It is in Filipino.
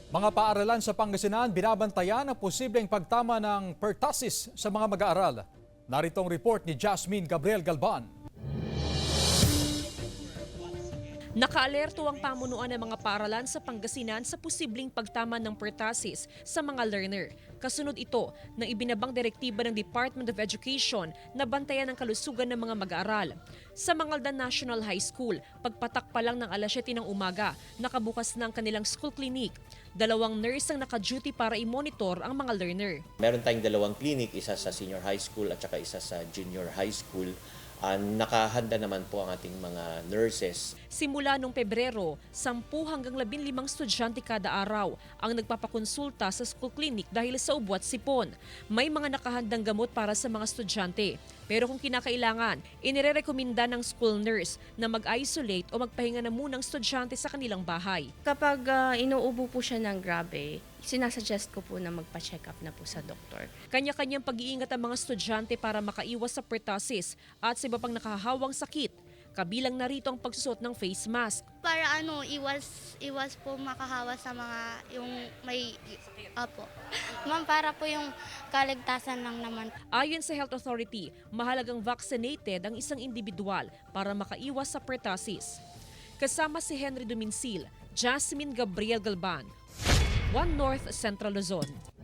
Mga paaralan sa Pangasinan binabantayan ang posibleng pagtama ng pertussis sa mga mag-aaral. Narito ang report ni Jasmine Gabriel Galban. Nakaalerto ang pamunuan ng mga paaralan sa Pangasinan sa posibleng pagtama ng pertussis sa mga learner. Kasunod ito ng ibinabang direktiba ng Department of Education na bantayan ang kalusugan ng mga mag-aaral. Sa Mangaldan National High School, pagpatak pa lang ng alas 7 ng umaga, nakabukas na ang kanilang school clinic. 2 nurse ang naka-duty para i-monitor ang mga learner. Meron tayong 2 clinic, isa sa senior high school at saka isa sa junior high school. Nakahanda naman po ang ating mga nurses. Simula noong Pebrero, 10 hanggang 15 estudyante kada araw ang nagpapakonsulta sa school clinic dahil sa ubo at sipon. May mga nakahandang gamot para sa mga estudyante. Pero kung kinakailangan, inirerekomenda ng school nurse na mag-isolate o magpahinga na munang estudyante sa kanilang bahay. Kapag inuubo po siya ng grabe, sinasuggest ko po na magpa-check up na po sa doktor. Kanya-kanyang pag-iingat ang mga estudyante para makaiwas sa pertussis at sa iba pang nakahawang sakit. Kabilang narito ang pagsusot ng face mask. Para iwas po makahawa sa mga yung may apo. Ma'am, para po yung kaligtasan lang naman. Ayon sa Health Authority, mahalagang vaccinated ang isang individual para makaiwas sa pertussis. Kasama si Henry Duminsil, Jasmine Gabriel Galban, One North Central Luzon.